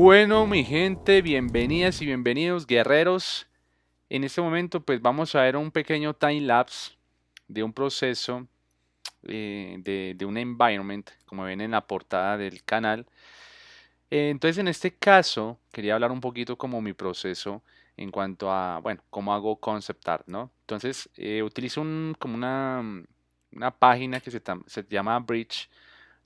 Bueno, mi gente, bienvenidas y bienvenidos, guerreros. En este momento, pues vamos a ver un pequeño time lapse de un proceso de un environment, como ven en la portada del canal. Entonces, en este caso, quería hablar un poquito como mi proceso en cuanto a, bueno, cómo hago concept art, ¿no? Entonces, utilizo como una página que se llama Bridge,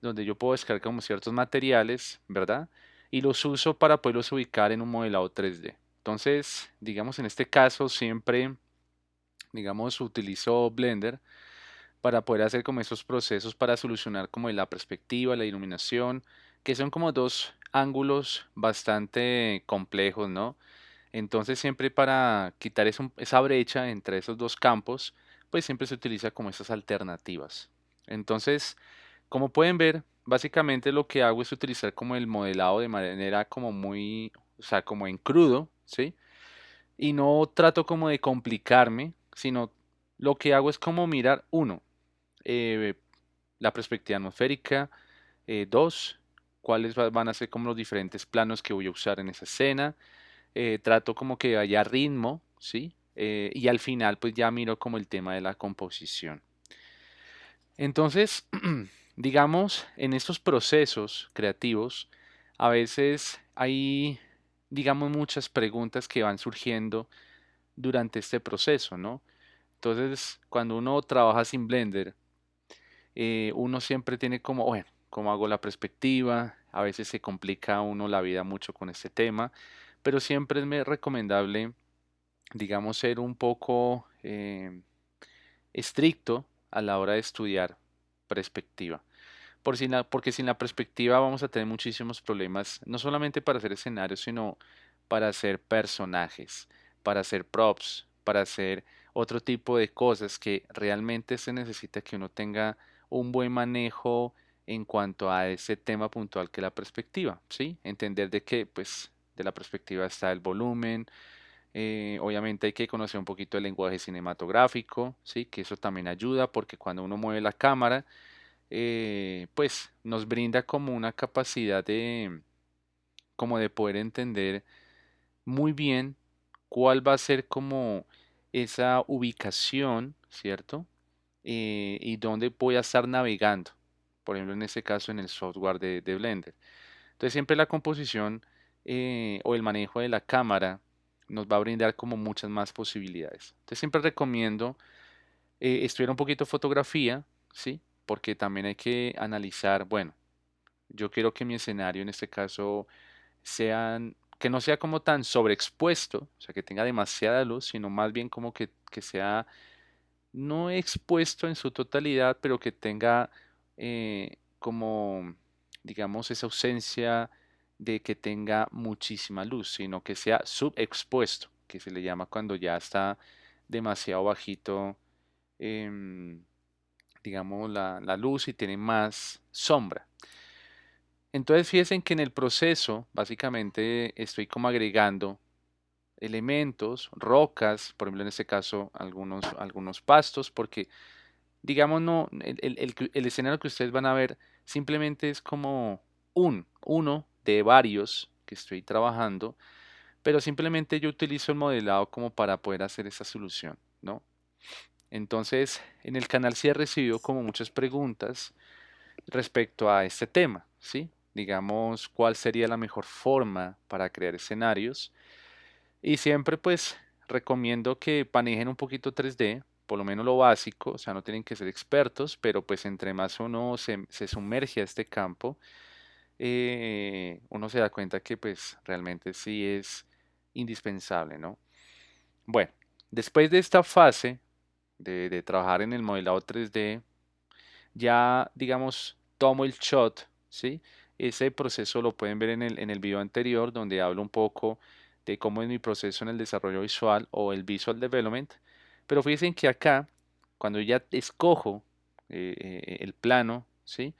donde yo puedo descargar como ciertos materiales, ¿verdad? Y los uso para poderlos ubicar en un modelado 3D. Entonces, digamos, en este caso siempre, digamos, utilizo Blender para poder hacer como esos procesos para solucionar como la perspectiva, la iluminación, que son como dos ángulos bastante complejos, ¿no? Entonces siempre para quitar esa brecha entre esos dos campos, pues siempre se utiliza como esas alternativas. Entonces, como pueden ver, básicamente lo que hago es utilizar como el modelado de manera como muy, o sea, como en crudo, ¿sí? Y no trato como de complicarme, sino lo que hago es como mirar, uno, eh, la perspectiva atmosférica, dos, cuáles van a ser como los diferentes planos que voy a usar en esa escena, trato como que haya ritmo, ¿sí? Y al final pues ya miro como el tema de la composición. Entonces, digamos, en estos procesos creativos, a veces hay, digamos, muchas preguntas que van surgiendo durante este proceso, ¿no? Entonces, cuando uno trabaja sin Blender, uno siempre tiene como, bueno, ¿cómo hago la perspectiva? A veces se complica a uno la vida mucho con este tema, pero siempre es recomendable, digamos, ser un poco estricto a la hora de estudiar perspectiva. Porque sin la perspectiva vamos a tener muchísimos problemas, no solamente para hacer escenarios, sino para hacer personajes, para hacer props, para hacer otro tipo de cosas que realmente se necesita que uno tenga un buen manejo en cuanto a ese tema puntual que es la perspectiva, ¿sí? Entender de que, pues, de la perspectiva está el volumen, obviamente hay que conocer un poquito el lenguaje cinematográfico, ¿sí? Que eso también ayuda porque cuando uno mueve la cámara, pues nos brinda como una capacidad como de poder entender muy bien cuál va a ser como esa ubicación, ¿cierto? Y dónde voy a estar navegando. Por ejemplo, en este caso en el software de Blender. Entonces siempre la composición o el manejo de la cámara nos va a brindar como muchas más posibilidades. Entonces siempre recomiendo estudiar un poquito fotografía, ¿sí? Porque también hay que analizar, bueno, yo quiero que mi escenario en este caso que no sea como tan sobreexpuesto, o sea, que tenga demasiada luz, sino más bien como que sea no expuesto en su totalidad, pero que tenga como, digamos, esa ausencia de que tenga muchísima luz, sino que sea subexpuesto, que se le llama cuando ya está demasiado bajito, em, digamos, la luz y tiene más sombra. Entonces fíjense que en el proceso básicamente estoy como agregando elementos, rocas, por ejemplo en este caso algunos pastos, porque digamos no, el escenario que ustedes van a ver simplemente es como uno de varios que estoy trabajando, pero simplemente yo utilizo el modelado como para poder hacer esa solución, ¿no? Entonces en el canal sí he recibido como muchas preguntas respecto a este tema, ¿sí? Digamos, cuál sería la mejor forma para crear escenarios. Y siempre pues recomiendo que manejen un poquito 3D, por lo menos lo básico, o sea, no tienen que ser expertos, pero pues entre más uno se sumerge a este campo, uno se da cuenta que pues realmente sí es indispensable, ¿no? Bueno, después de esta fase de trabajar en el modelado 3D, ya, digamos, tomo el shot, ¿sí? Ese proceso lo pueden ver en el video anterior, donde hablo un poco de cómo es mi proceso en el desarrollo visual o el visual development. Pero fíjense que acá, cuando ya escojo el plano, ¿sí?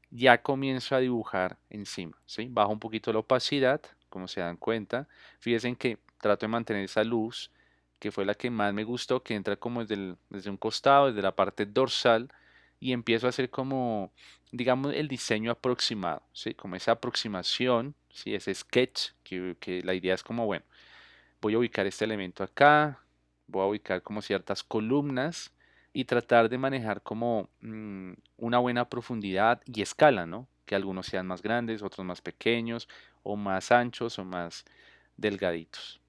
Ya comienzo a dibujar encima, ¿sí? Bajo un poquito la opacidad, como se dan cuenta. Fíjense que trato de mantener esa luz, que fue la que más me gustó, que entra como desde un costado, desde la parte dorsal, y empiezo a hacer como, digamos, el diseño aproximado, ¿sí? Como esa aproximación, ¿sí? Ese sketch, que la idea es como, bueno, voy a ubicar este elemento acá, voy a ubicar como ciertas columnas y tratar de manejar como una buena profundidad y escala, ¿no? Que algunos sean más grandes, otros más pequeños, o más anchos o más delgaditos.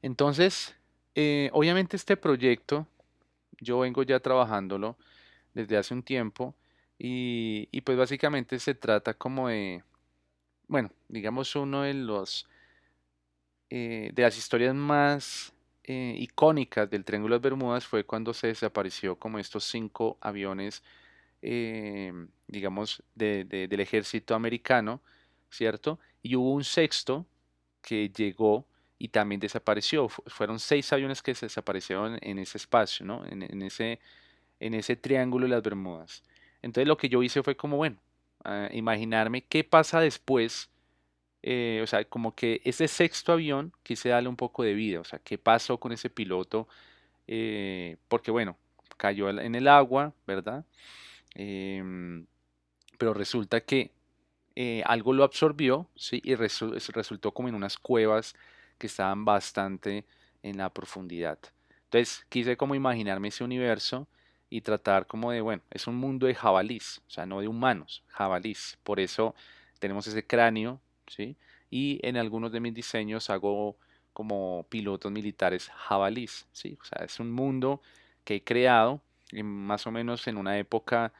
Entonces, obviamente este proyecto yo vengo ya trabajándolo desde hace un tiempo y pues básicamente se trata como de, bueno, digamos uno de las historias más icónicas del Triángulo de Bermudas fue cuando se desapareció como estos 5 aviones, digamos, del ejército americano, ¿cierto? Y hubo un sexto que llegó y también desapareció. Fueron 6 aviones que se desaparecieron en ese espacio, ¿no? En ese triángulo de las Bermudas. Entonces lo que yo hice fue como, bueno, imaginarme qué pasa después, o sea, como que ese sexto avión quise darle un poco de vida, o sea, qué pasó con ese piloto, porque bueno, cayó en el agua, ¿verdad? Em, pero resulta que algo lo absorbió, ¿sí? Y resultó como en unas cuevas que estaban bastante en la profundidad. Entonces quise como imaginarme ese universo y tratar como de, bueno, es un mundo de jabalís, o sea, no de humanos, jabalís. Por eso tenemos ese cráneo, ¿sí? Y en algunos de mis diseños hago como pilotos militares jabalís, ¿sí? O sea, es un mundo que he creado más o menos en una época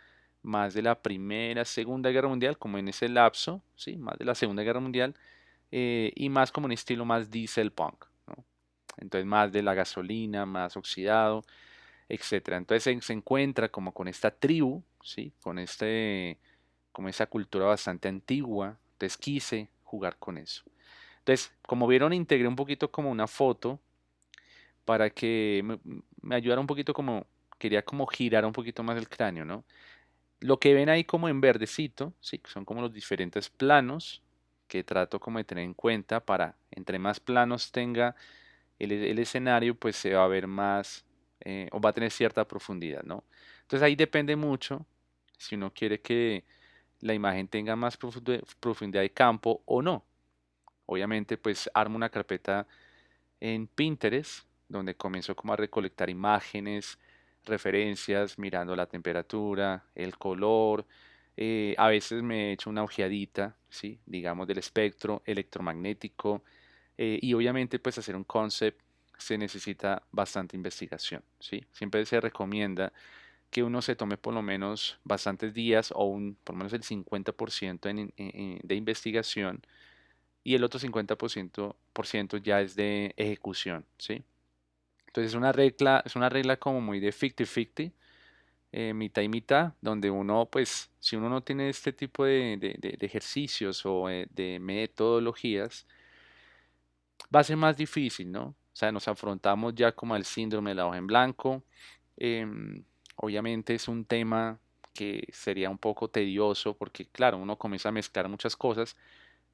más de la Primera, Segunda Guerra Mundial, como en ese lapso, ¿sí? Más de la Segunda Guerra Mundial, y más como un estilo más diesel punk, ¿no? Entonces más de la gasolina, más oxidado, etcétera. Entonces se encuentra como con esta tribu, ¿sí? Como esa cultura bastante antigua. Entonces quise jugar con eso. Entonces, como vieron, integré un poquito como una foto para que me ayudara un poquito como, quería como girar un poquito más el cráneo, ¿no? Lo que ven ahí como en verdecito, sí, son como los diferentes planos que trato como de tener en cuenta para, entre más planos tenga el escenario, pues se va a ver más, o va a tener cierta profundidad, ¿no? Entonces ahí depende mucho si uno quiere que la imagen tenga más profundidad de campo o no. Obviamente, pues armo una carpeta en Pinterest, donde comienzo como a recolectar imágenes, referencias, mirando la temperatura, el color. A veces me echo una ojeadita, ¿sí? Digamos, del espectro electromagnético. Y obviamente, pues hacer un concept se necesita bastante investigación, ¿sí? Siempre se recomienda que uno se tome por lo menos bastantes días o por lo menos el 50% de investigación y el otro 50% ya es de ejecución, ¿sí? Entonces es una regla como muy de 50-50, mitad y mitad, donde uno, pues, si uno no tiene este tipo de ejercicios o de metodologías, va a ser más difícil, ¿no? O sea, nos afrontamos ya como al síndrome de la hoja en blanco. Obviamente es un tema que sería un poco tedioso porque, claro, uno comienza a mezclar muchas cosas,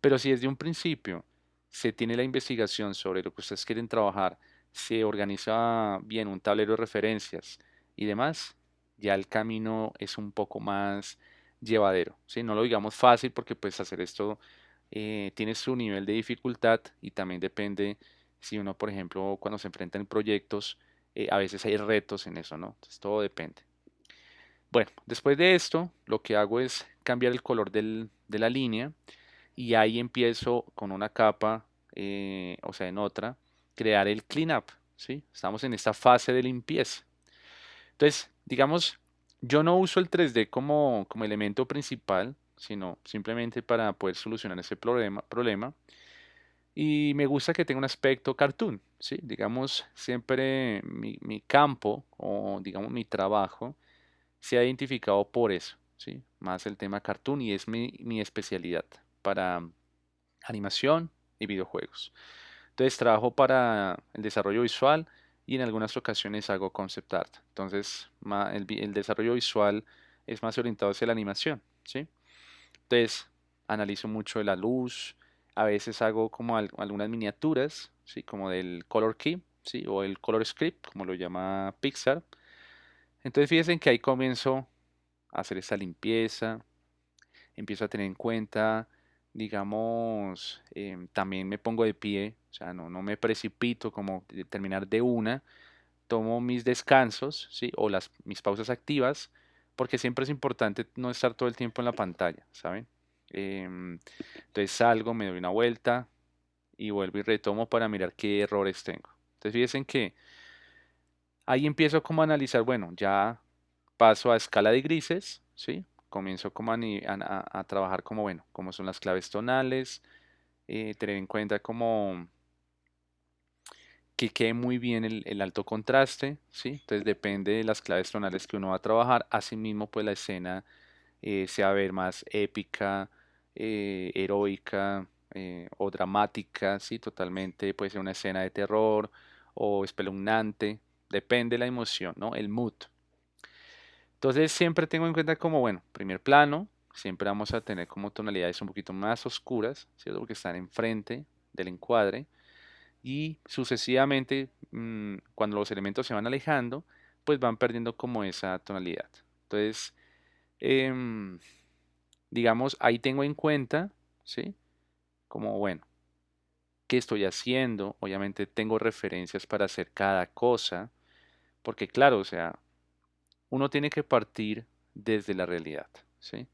pero si desde un principio se tiene la investigación sobre lo que ustedes quieren trabajar, se organiza bien un tablero de referencias y demás, ya el camino es un poco más llevadero, ¿sí? No lo digamos fácil porque pues hacer esto tiene su nivel de dificultad y también depende si uno, por ejemplo, cuando se enfrenta en proyectos, a veces hay retos en eso, ¿no? Entonces todo depende. Bueno, después de esto, lo que hago es cambiar el color de la línea y ahí empiezo con una capa, o sea, en otra, crear el cleanup, ¿sí? Estamos en esta fase de limpieza. Entonces, digamos, yo no uso el 3D como elemento principal, sino simplemente para poder solucionar ese problema. Y me gusta que tenga un aspecto cartoon, ¿sí? Digamos, siempre mi campo o digamos mi trabajo se ha identificado por eso, ¿sí? Más el tema cartoon y es mi especialidad para animación y videojuegos. Entonces trabajo para el desarrollo visual y en algunas ocasiones hago concept art. Entonces el desarrollo visual es más orientado hacia la animación, ¿sí? Entonces analizo mucho de la luz, a veces hago como algunas miniaturas, ¿sí? Como del color key, ¿sí? O el color script, como lo llama Pixar. Entonces fíjense que ahí comienzo hacer esa limpieza, empiezo a tener en cuenta, digamos, también me pongo de pie, o sea, no me precipito como de terminar de una, tomo mis descansos, ¿sí? O mis pausas activas, porque siempre es importante no estar todo el tiempo en la pantalla, ¿saben? Entonces salgo, me doy una vuelta y vuelvo y retomo para mirar qué errores tengo. Entonces fíjense que ahí empiezo como a analizar, bueno, ya paso a escala de grises, ¿sí? Comienzo como a trabajar como, bueno, cómo son las claves tonales, tener en cuenta como que quede muy bien el alto contraste, ¿sí? Entonces depende de las claves tonales que uno va a trabajar. Asimismo, pues la escena se va a ver más épica, heroica o dramática, ¿sí? Totalmente, puede ser una escena de terror o espeluznante, depende de la emoción, ¿no? El mood. Entonces siempre tengo en cuenta como, bueno, primer plano, siempre vamos a tener como tonalidades un poquito más oscuras, ¿cierto? Porque están enfrente del encuadre y sucesivamente, cuando los elementos se van alejando, pues van perdiendo como esa tonalidad. Entonces, em, digamos, ahí tengo en cuenta, ¿sí? Como, bueno, ¿qué estoy haciendo? Obviamente tengo referencias para hacer cada cosa, porque claro, o sea, uno tiene que partir desde la realidad, ¿sí?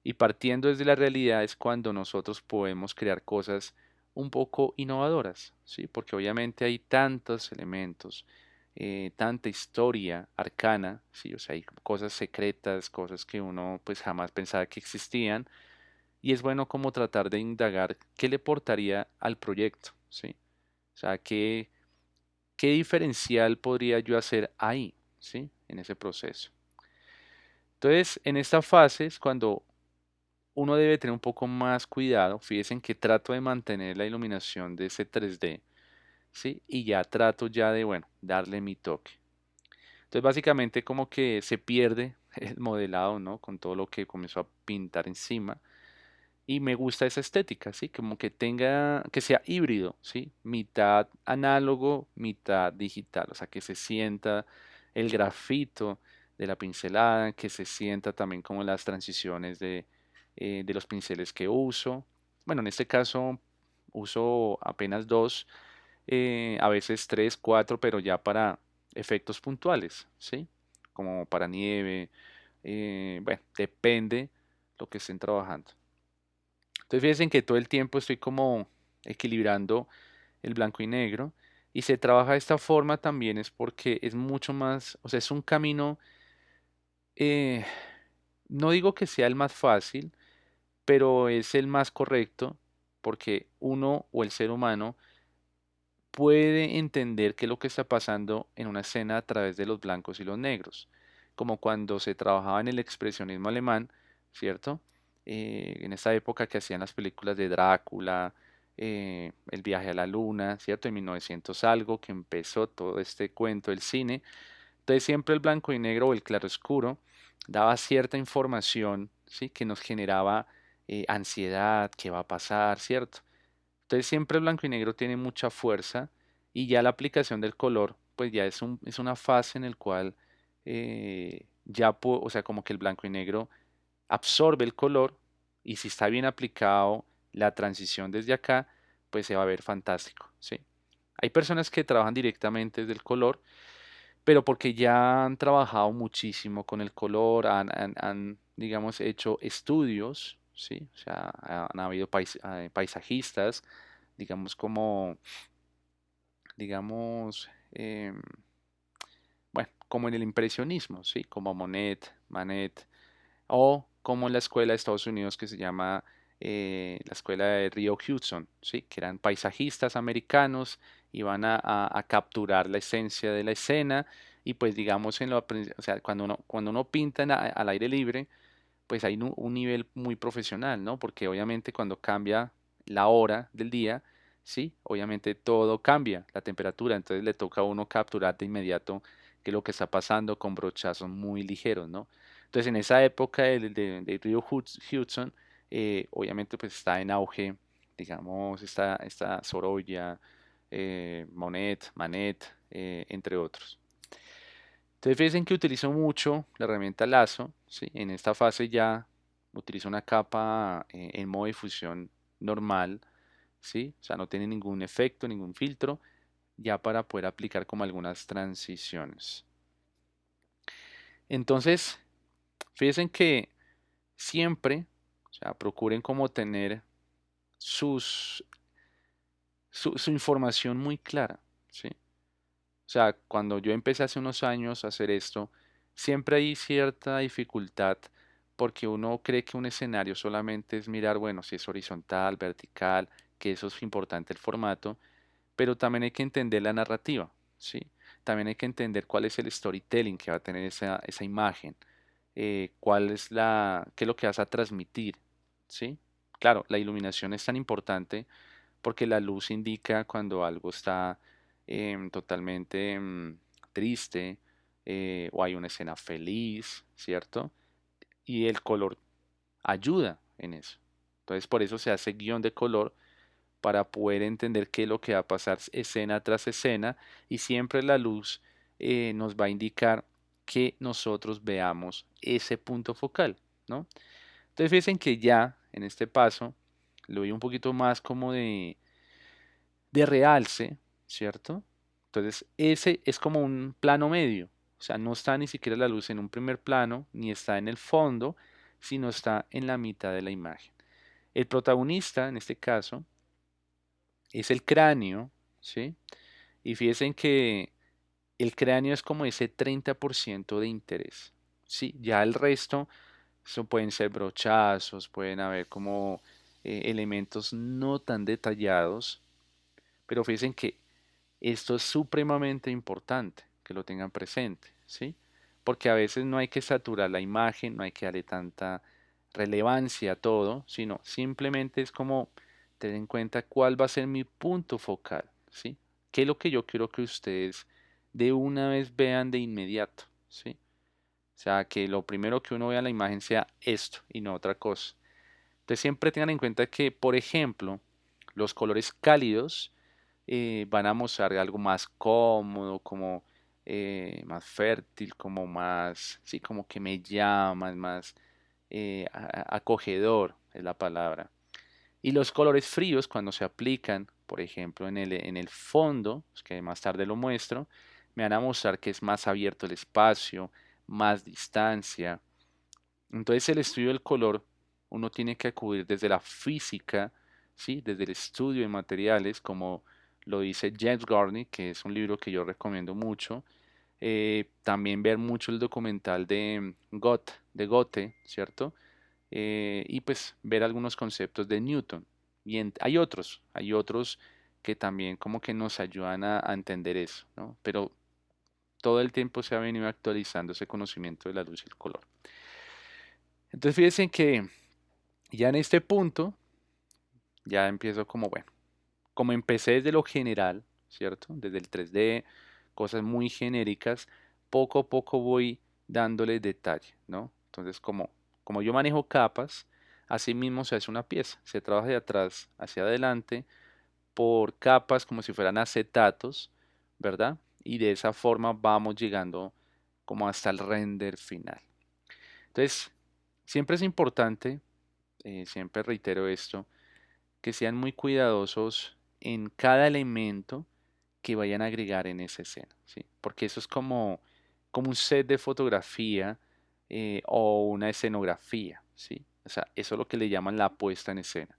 Y partiendo desde la realidad es cuando nosotros podemos crear cosas un poco innovadoras, ¿sí? Porque obviamente hay tantos elementos, tanta historia arcana, ¿sí? O sea, hay cosas secretas, cosas que uno pues jamás pensaba que existían, y es bueno como tratar de indagar qué le portaría al proyecto, ¿sí? O sea, qué diferencial podría yo hacer ahí, ¿sí? En ese proceso. Entonces, en esta fase es cuando uno debe tener un poco más cuidado. Fíjense que trato de mantener la iluminación de ese 3D, ¿sí? Y ya trato ya de, bueno, darle mi toque. Entonces, básicamente como que se pierde el modelado, ¿no? Con todo lo que comenzó a pintar encima. Y me gusta esa estética, ¿sí? Como que tenga, que sea híbrido, ¿sí? Mitad análogo, mitad digital. O sea, que se sienta el grafito de la pincelada, que se sienta también como las transiciones de los pinceles que uso. Bueno, en este caso uso apenas dos, a veces tres, cuatro, pero ya para efectos puntuales, ¿sí? Como para nieve, bueno, depende lo que estén trabajando. Entonces fíjense que todo el tiempo estoy como equilibrando el blanco y negro y se trabaja de esta forma también es porque es mucho más, o sea, es un camino, eh, no digo que sea el más fácil, pero es el más correcto porque uno o el ser humano puede entender qué es lo que está pasando en una escena a través de los blancos y los negros, como cuando se trabajaba en el expresionismo alemán, ¿cierto? En esa época que hacían las películas de Drácula, El viaje a la luna, ¿cierto? En 1900 algo, que empezó todo este cuento del cine. Entonces siempre el blanco y negro o el claroscuro daba cierta información, ¿sí? Que nos generaba ansiedad, qué va a pasar, ¿cierto? Entonces siempre el blanco y negro tiene mucha fuerza y ya la aplicación del color, pues ya es una fase en el cual o sea, como que el blanco y negro absorbe el color y si está bien aplicado la transición desde acá, pues se va a ver fantástico, ¿sí? Hay personas que trabajan directamente desde el color, pero porque ya han trabajado muchísimo con el color, digamos, hecho estudios, ¿sí? O sea, han habido paisajistas, digamos, digamos, bueno, como en el impresionismo, ¿sí? Como Monet, Manet, o como en la escuela de Estados Unidos que se llama la escuela de Rio Hudson, ¿sí? Que eran paisajistas americanos, iban a capturar la esencia de la escena y pues digamos o sea, cuando uno pinta al aire libre, pues hay un nivel muy profesional, ¿no? Porque obviamente cuando cambia la hora del día, sí, obviamente todo cambia, la temperatura, entonces le toca a uno capturar de inmediato qué es lo que está pasando con brochazos muy ligeros, ¿no? Entonces en esa época de Río Hudson, obviamente pues está en auge, digamos, esta Sorolla, Monet, Manet, entre otros. Entonces fíjense que utilizo mucho la herramienta lazo, ¿sí? En esta fase ya utilizo una capa en modo difusión normal, ¿sí? O sea, no tiene ningún efecto, ningún filtro, ya para poder aplicar como algunas transiciones. Entonces, fíjense que siempre, o sea, procuren como tener sus, su información muy clara, ¿sí? O sea, cuando yo empecé hace unos años a hacer esto, siempre hay cierta dificultad porque uno cree que un escenario solamente es mirar, bueno, si es horizontal, vertical, que eso es importante el formato, pero también hay que entender la narrativa, ¿sí? También hay que entender cuál es el storytelling que va a tener esa imagen, cuál es qué es lo que vas a transmitir, ¿sí? Claro, la iluminación es tan importante porque la luz indica cuando algo está totalmente triste o hay una escena feliz, ¿cierto? Y el color ayuda en eso. Entonces por eso se hace guión de color para poder entender qué es lo que va a pasar escena tras escena y siempre la luz nos va a indicar que nosotros veamos ese punto focal, ¿no? Entonces fíjense que ya en este paso le doy un poquito más como de realce, ¿cierto? Entonces, ese es como un plano medio, o sea, no está ni siquiera la luz en un primer plano, ni está en el fondo, sino está en la mitad de la imagen. El protagonista, en este caso, es el cráneo, ¿sí? Y fíjense que el cráneo es como ese 30% de interés, ¿sí? Ya el resto, eso pueden ser brochazos, pueden haber como elementos no tan detallados, pero fíjense que esto es supremamente importante que lo tengan presente, ¿sí? Porque a veces no hay que saturar la imagen, no hay que darle tanta relevancia a todo, sino simplemente es como tener en cuenta cuál va a ser mi punto focal, ¿sí? ¿Qué es lo que yo quiero que ustedes de una vez vean de inmediato, ¿sí? O sea, que lo primero que uno vea en la imagen sea esto y no otra cosa. Entonces siempre tengan en cuenta que, por ejemplo, los colores cálidos van a mostrar algo más cómodo, como más fértil, como más, sí, como que me llama, más acogedor, es la palabra. Y los colores fríos, cuando se aplican, por ejemplo, en el fondo, pues, que más tarde lo muestro, me van a mostrar que es más abierto el espacio, más distancia. Entonces el estudio del color, uno tiene que acudir desde la física, ¿sí? Desde el estudio de materiales, como lo dice James Gurney, que es un libro que yo recomiendo mucho. También ver mucho el documental de de Goethe, ¿cierto? Y pues ver algunos conceptos de Newton. Y hay otros que también como que nos ayudan a entender eso, ¿no? Pero todo el tiempo se ha venido actualizando ese conocimiento de la luz y el color. Entonces fíjense que ya en este punto, ya empiezo como, bueno, como empecé desde lo general, ¿cierto? Desde el 3D, cosas muy genéricas, poco a poco voy dándole detalle, ¿no? Entonces, como yo manejo capas, así mismo se hace una pieza, se trabaja de atrás hacia adelante por capas como si fueran acetatos, ¿verdad? Y de esa forma vamos llegando como hasta el render final. Entonces, siempre es importante, siempre reitero esto, que sean muy cuidadosos en cada elemento que vayan a agregar en esa escena, ¿sí? Porque eso es como un set de fotografía o una escenografía, ¿sí? O sea, eso es lo que le llaman la puesta en escena.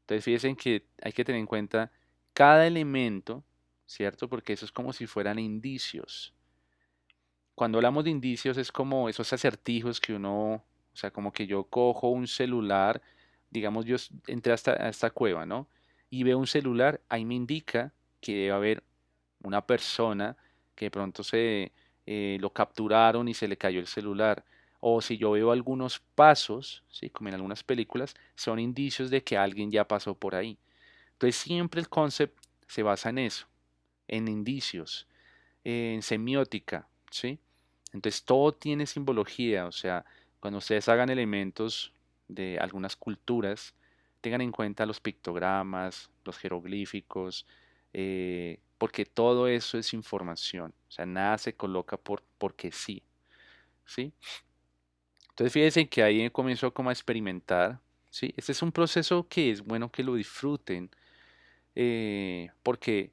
Entonces, fíjense que hay que tener en cuenta cada elemento, ¿cierto? Porque eso es como si fueran indicios. Cuando hablamos de indicios es como esos acertijos que uno, o sea, como que yo cojo un celular, digamos, entré a esta cueva, ¿no? Y veo un celular, ahí me indica que debe haber una persona que de pronto lo capturaron y se le cayó el celular. O si yo veo algunos pasos, ¿sí? Como en algunas películas, son indicios de que alguien ya pasó por ahí. Entonces siempre el concept se basa en eso, en indicios, en semiótica, ¿sí? Entonces todo tiene simbología, o sea, cuando ustedes hagan elementos de algunas culturas, tengan en cuenta los pictogramas, los jeroglíficos, porque todo eso es información, o sea, nada se coloca porque sí, ¿sí? Entonces fíjense que ahí comienzo como a experimentar, ¿sí? Este es un proceso que es bueno que lo disfruten, porque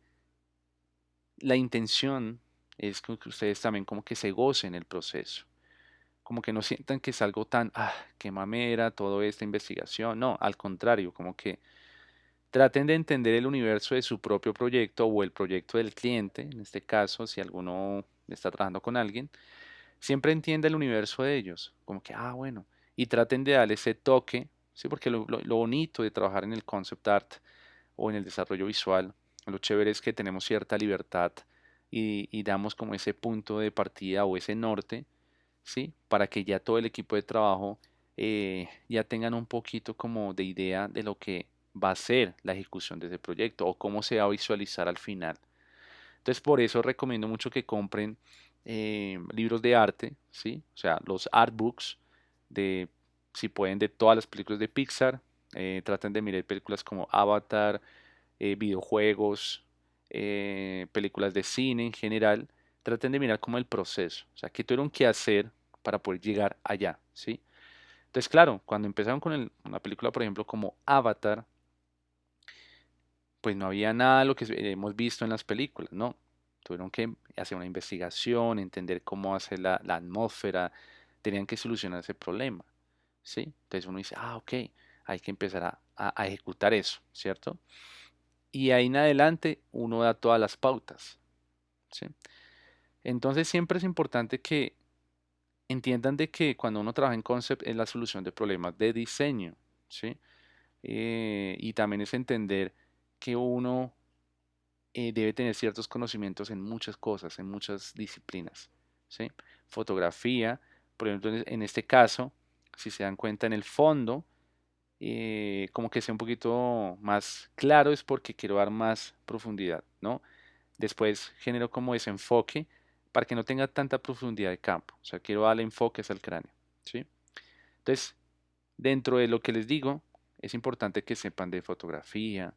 la intención es que ustedes también como que se gocen el proceso, como que no sientan que es algo tan, qué mamera, toda esta investigación, no, al contrario, como que traten de entender el universo de su propio proyecto o el proyecto del cliente, en este caso, si alguno está trabajando con alguien, siempre entienda el universo de ellos, como que, bueno, y traten de darle ese toque, sí, porque lo bonito de trabajar en el concept art o en el desarrollo visual, lo chévere es que tenemos cierta libertad y damos como ese punto de partida o ese norte, sí, para que ya todo el equipo de trabajo ya tengan un poquito como de idea de lo que va a ser la ejecución de ese proyecto o cómo se va a visualizar al final. Entonces, por eso recomiendo mucho que compren libros de arte, ¿sí? O sea, los artbooks de, si pueden, de todas las películas de Pixar. Traten de mirar películas como Avatar, videojuegos, películas de cine en general. Traten de mirar como el proceso, o sea, qué tuvieron que hacer para poder llegar allá, ¿sí? Entonces, claro, cuando empezaron con una película, por ejemplo, como Avatar, pues no había nada de lo que hemos visto en las películas, ¿no? Tuvieron que hacer una investigación, entender cómo hacer la atmósfera, tenían que solucionar ese problema, ¿sí? Entonces uno dice, ok, hay que empezar a ejecutar eso, ¿cierto? Y ahí en adelante uno da todas las pautas, ¿sí? Entonces siempre es importante que entiendan de que cuando uno trabaja en concept es la solución de problemas de diseño, ¿sí? Y también es entender que uno debe tener ciertos conocimientos en muchas cosas, en muchas disciplinas, ¿sí? Fotografía, por ejemplo, en este caso, si se dan cuenta en el fondo, como que sea un poquito más claro, es porque quiero dar más profundidad, ¿no? Después genero como ese enfoque para que no tenga tanta profundidad de campo, o sea, quiero darle enfoques al cráneo, ¿sí? Entonces, dentro de lo que les digo, es importante que sepan de fotografía,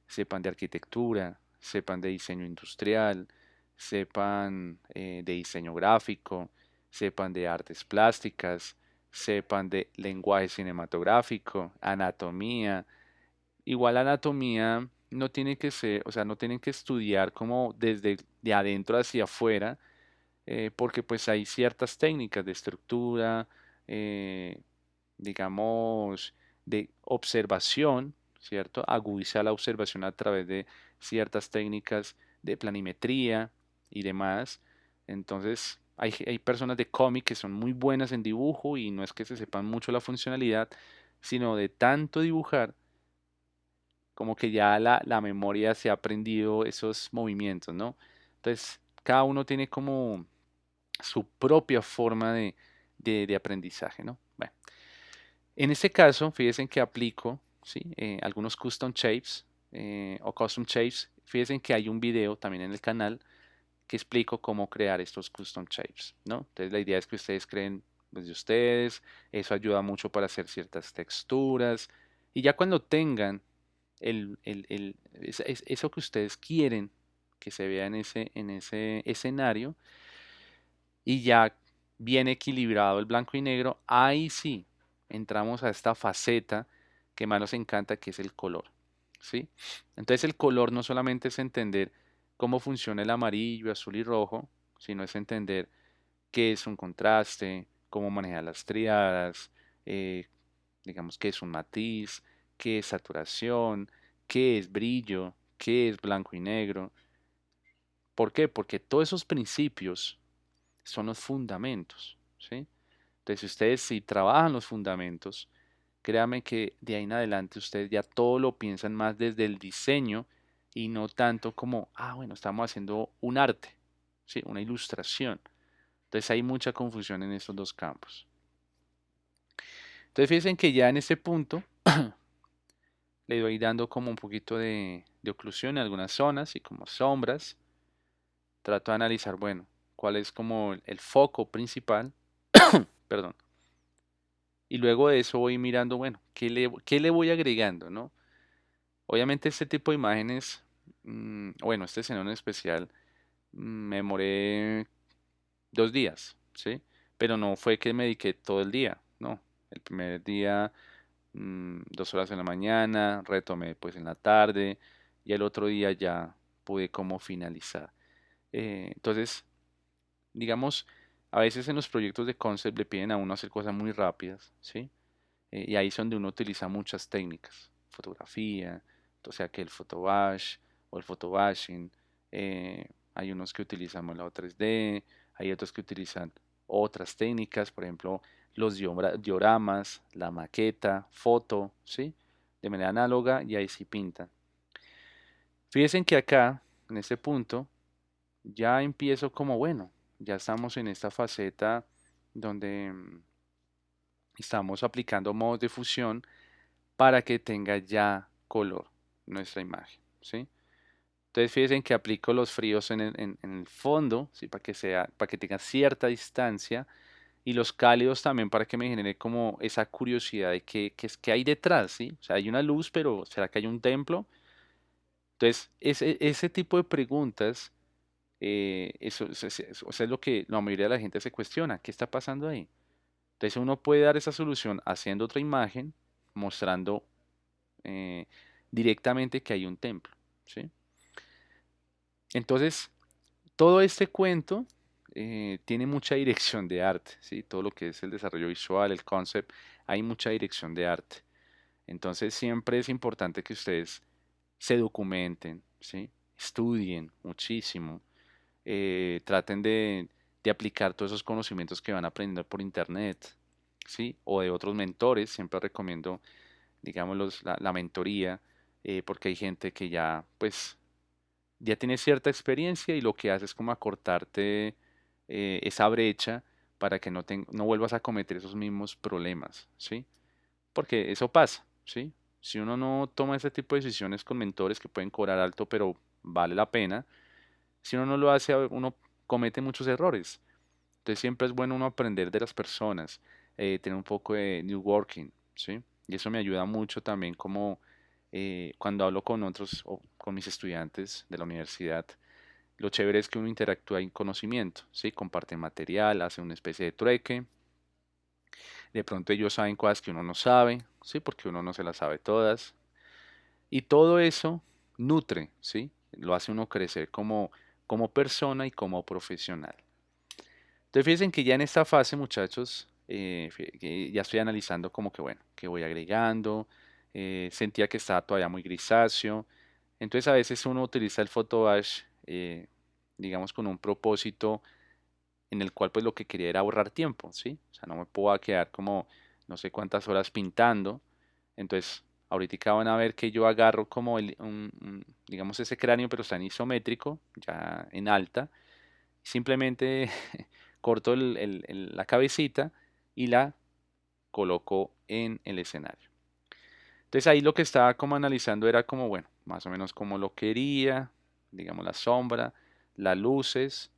sepan de arquitectura, sepan de diseño industrial, sepan de diseño gráfico, sepan de artes plásticas, sepan de lenguaje cinematográfico, anatomía. Igual anatomía no tiene que ser, o sea, no tienen que estudiar como desde de adentro hacia afuera, porque pues hay ciertas técnicas de estructura, eh, digamos, de observación, ¿cierto? Agudizar la observación a través de ciertas técnicas de planimetría y demás. Entonces, hay personas de cómic que son muy buenas en dibujo y no es que se sepan mucho la funcionalidad, sino de tanto dibujar, como que ya la memoria se ha aprendido esos movimientos, ¿no? Entonces, cada uno tiene como su propia forma de aprendizaje, ¿no? Bueno, en este caso, fíjense que aplico, ¿sí? Algunos custom shapes o custom shapes. Fíjense que hay un video también en el canal que explico cómo crear estos custom shapes, ¿no? Entonces la idea es que ustedes creen pues, de ustedes, eso ayuda mucho para hacer ciertas texturas y ya cuando tengan eso que ustedes quieren que se vea en ese escenario, y ya bien equilibrado el blanco y negro, ahí sí entramos a esta faceta que más nos encanta, que es el color, ¿sí? Entonces el color no solamente es entender cómo funciona el amarillo, azul y rojo, sino es entender qué es un contraste, cómo manejar las triadas, eh, digamos qué es un matiz, qué es saturación, qué es brillo, qué es blanco y negro. ¿Por qué? Porque todos esos principios son los fundamentos, ¿sí? Entonces, si ustedes si trabajan los fundamentos, créanme que de ahí en adelante ustedes ya todo lo piensan más desde el diseño y no tanto como, bueno, estamos haciendo un arte, ¿sí? Una ilustración. Entonces hay mucha confusión en estos dos campos. Entonces fíjense que ya en este punto le doy dando como un poquito de oclusión en algunas zonas y como sombras. Trato de analizar, bueno, cuál es como el foco principal, perdón. Y luego de eso voy mirando, bueno, qué le voy agregando, ¿no? Obviamente este tipo de imágenes bueno, este escenario en especial, me demoré 2 días, ¿sí? Pero no fue que me dediqué todo el día, no. El primer día, 2 horas en la mañana, retomé pues en la tarde y el otro día ya pude como finalizar. Entonces, digamos, a veces en los proyectos de concept le piden a uno hacer cosas muy rápidas, ¿sí? Y ahí es donde uno utiliza muchas técnicas, fotografía, o sea que el photobash o el photobashing, hay unos que utilizan modelado 3D, hay otros que utilizan otras técnicas, por ejemplo, los dioramas, la maqueta, foto, ¿sí? De manera análoga y ahí sí pintan. Fíjense que acá, en este punto, ya empiezo como, bueno, ya estamos en esta faceta donde estamos aplicando modos de fusión para que tenga ya color nuestra imagen, ¿sí? Entonces fíjense que aplico los fríos en el fondo, ¿sí? Para que tenga cierta distancia y los cálidos también para que me genere como esa curiosidad de qué hay detrás, ¿sí? O sea, hay una luz, pero ¿será que hay un templo? Entonces, ese tipo de preguntas, eso es lo que la mayoría de la gente se cuestiona, ¿qué está pasando ahí? Entonces uno puede dar esa solución haciendo otra imagen, mostrando eh, directamente que hay un templo, ¿sí? Entonces, todo este cuento tiene mucha dirección de arte, ¿sí? Todo lo que es el desarrollo visual, el concept, hay mucha dirección de arte. Entonces, siempre es importante que ustedes se documenten, ¿sí? Estudien muchísimo, traten de aplicar todos esos conocimientos que van aprendiendo por internet, ¿sí? O de otros mentores, siempre recomiendo, digamos, la mentoría, porque hay gente que ya, pues, ya tiene cierta experiencia y lo que hace es como acortarte esa brecha para que no vuelvas a cometer esos mismos problemas, ¿sí? Porque eso pasa, ¿sí? Si uno no toma ese tipo de decisiones con mentores que pueden cobrar alto, pero vale la pena, si uno no lo hace, uno comete muchos errores. Entonces siempre es bueno uno aprender de las personas, tener un poco de networking, ¿sí? Y eso me ayuda mucho también como cuando hablo con otros o con mis estudiantes de la universidad. Lo chévere es que uno interactúa en conocimiento, ¿sí? Comparte material, hace una especie de trueque. De pronto ellos saben cosas que uno no sabe, ¿sí? Porque uno no se las sabe todas. Y todo eso nutre, ¿sí? Lo hace uno crecer como persona y como profesional. Entonces fíjense que ya en esta fase, muchachos, que ya estoy analizando como que, bueno, que voy agregando, sentía que estaba todavía muy grisáceo, entonces a veces uno utiliza el photobash, digamos, con un propósito en el cual pues lo que quería era ahorrar tiempo, ¿sí? O sea, no me puedo quedar como no sé cuántas horas pintando, entonces ahorita van a ver que yo agarro como digamos, ese cráneo, pero está en isométrico, ya en alta, simplemente corto la cabecita y la coloco en el escenario. Entonces ahí lo que estaba como analizando era como, bueno, más o menos como lo quería, digamos la sombra, las luces,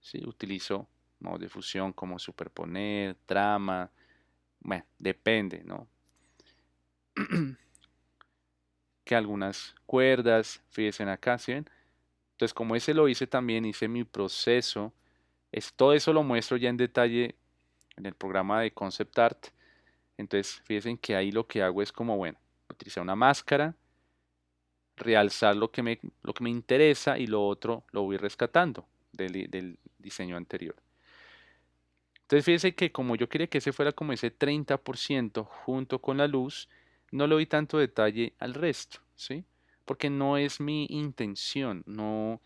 ¿sí? Utilizo modos de fusión como superponer, trama, bueno, depende, ¿no? Que algunas cuerdas, fíjense acá, ¿sí ven? Entonces como ese lo hice también, hice mi proceso, todo eso lo muestro ya en detalle en el programa de Concept Art. Entonces, fíjense que ahí lo que hago es como, bueno, utilizar una máscara, realzar lo que me interesa y lo otro lo voy rescatando del diseño anterior. Entonces, fíjense que como yo quería que ese fuera como ese 30% junto con la luz, no le doy tanto detalle al resto, ¿sí? Porque no es mi intención, no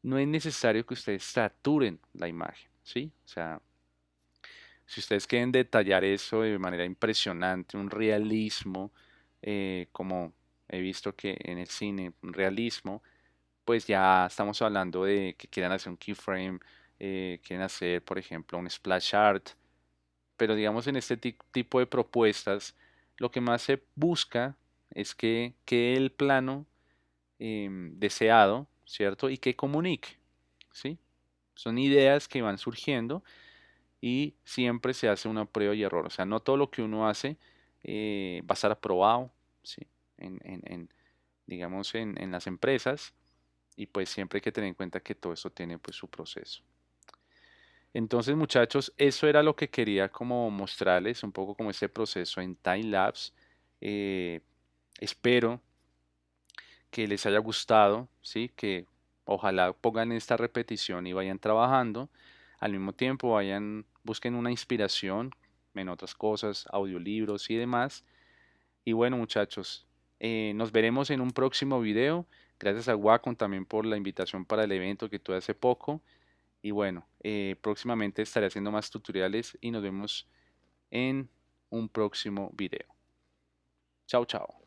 es necesario que ustedes saturen la imagen, ¿sí? O sea, si ustedes quieren detallar eso de manera impresionante, un realismo, como he visto que en el cine, un realismo, pues ya estamos hablando de que quieran hacer un keyframe, quieren hacer, por ejemplo, un splash art, pero digamos en este tipo de propuestas, lo que más se busca es que el plano deseado, ¿cierto? Y que comunique, ¿sí? Son ideas que van surgiendo y siempre se hace una prueba y error. O sea, no todo lo que uno hace va a estar aprobado, ¿sí? En, en- en, digamos, en las empresas. y pues siempre hay que tener en cuenta que todo esto tiene pues su proceso. Entonces, muchachos, eso era lo que quería como mostrarles, un poco como este proceso en Timelapse. Eh, Espero que les haya gustado, ¿sí? Que ojalá pongan esta repetición y vayan trabajando. Al mismo tiempo busquen una inspiración en otras cosas, audiolibros y demás. Y bueno, muchachos, nos veremos en un próximo video. Gracias a Wacom también por la invitación para el evento que tuve hace poco. Y bueno, próximamente estaré haciendo más tutoriales y nos vemos en un próximo video. Chao, chao.